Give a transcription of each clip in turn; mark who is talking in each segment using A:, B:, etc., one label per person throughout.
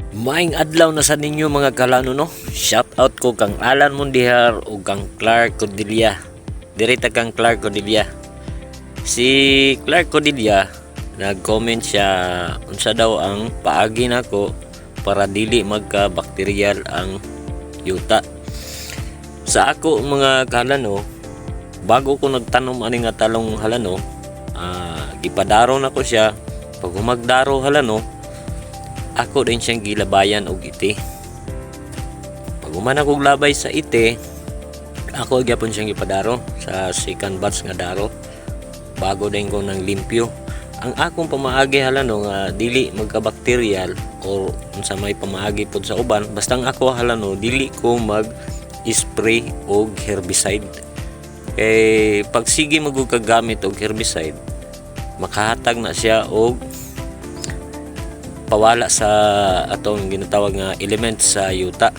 A: Maing adlaw na sa ninyo mga kalano no. Shout out ko kang Alan Mundihar o kang Clark Cordilla. Direta kang Clark Cordilla. Si Clark Cordilla nag-comment siya unsa daw ang paagi nako para dili magka-bakteryal ang yuta. Sa ako mga kalano, bago ko nagtanom ani nga talong halano, gipadaro na ko siya. Pag humagdaro halano, ako din siyang gilabayan og ite. Pag umana kog labay sa ite, ako gyapon siyang gipadaro sa second batch nga daro. Bago din ko nang limpyo. Ang akong pamaagi halano nga dili magka-bakteryal or unsa may pamaagi pod sa uban, basta ang ako halano dili ko mag-spray og herbicide. Kay pag sige magkagamit og herbicide, makahatag na siya og pawala sa atong ginatawag nga element sa yuta.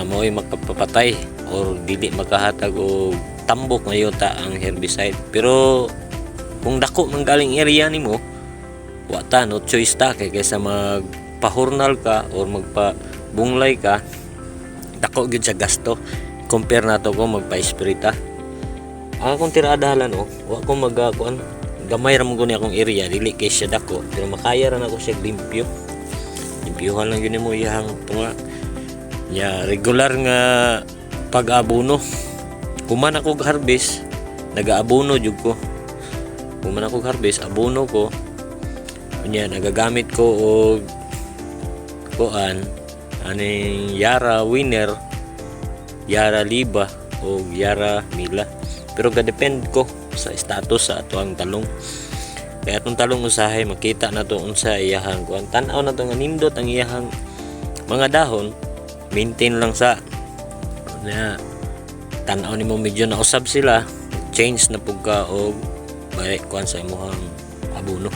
A: Mao'y makapapatay or dili makahatag og tambok nga yuta ang herbicide. Pero kung dako man galing area nimo, wa ta no choice ta kaysa magpahurnal ka or magpabunglay ka, dako gyud sa gasto compare nato kung magpa-spray ta. Ang akong tirada halano, wa ko magakuan gamay ra mo guni akong area, dili kay siya dako, pero makaya ra nako siya limpyo. Limpyohan lang yun mo iyang tunga. Ya regular nga pag-abono. Kuman ako harvest, nag-aabono jud ko. Kuman ako harvest, abono ko. Unya nagagamit ko og kuan aning Yara Winner, Yara Liba o Yara Mila. Pero ga-depend ko sa status sa ato ang talong. Kaya itong talong usahay, makita na to unsa iyahang kuan. Tan-aw na to nga nindot ang iyahang mga dahon, maintain lang sa na tan-aw nimo medyo na usab sila, change na pugka og balik kuan sa imong abono.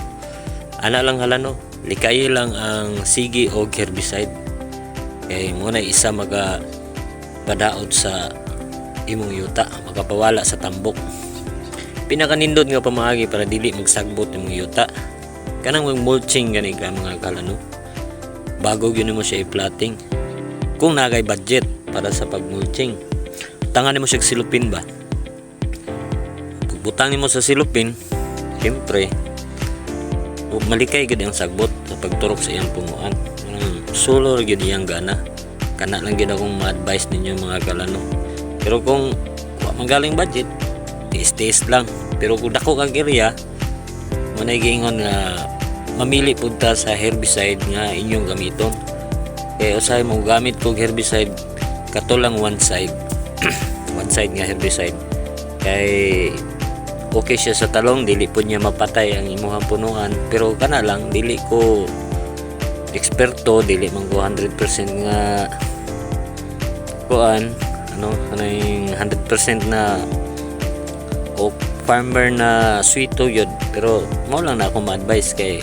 A: Ana lang halano, likay lang ang sige og herbicide. Kay mo na isa padaot sa imong yuta, makapawala sa tambok. Pinakanindot nga pamaagi para dili magsagbot imong yuta, kanang mag-mulching gani ka mga kalano. Bago gyud mo siya i-platting. Kung nagay budget para sa pag-mulching, tangan mo siya silupin ba. Pagbutang mo sa silupin, siyempre malikay gyud ang sagbot sa pagturok sa iyang punguan. Sulor gyud iyang gana. Kana lang gyud akong ma-advise ninyo mga kalano. Pero kung magaling budget, tiis-tiis lang. Pero kung dako kang area, manay giingon nga mamili pud ta sa herbicide nga inyong gamiton. Kaya usahay mo gamit kog herbicide kato lang one side. One side nga herbicide. Kay okay siya sa talong, dili pud niya mapatay ang imong punuan. Pero kana lang dili ko eksperto, dili man ko 100% nga kuan yung 100% na o farmer na sweeto yun. Pero mo lang na ako ma-advise kay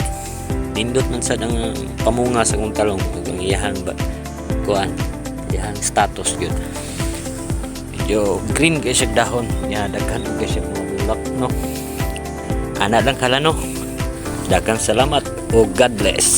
A: nindot man sad ang pamunga sa kong talong ang iyahang kuan, iyahang status yun. Medyo green kay siya dahon nya, daghan kay siya mga bulak no. Ana lang kala no. Daghang salamat o God bless.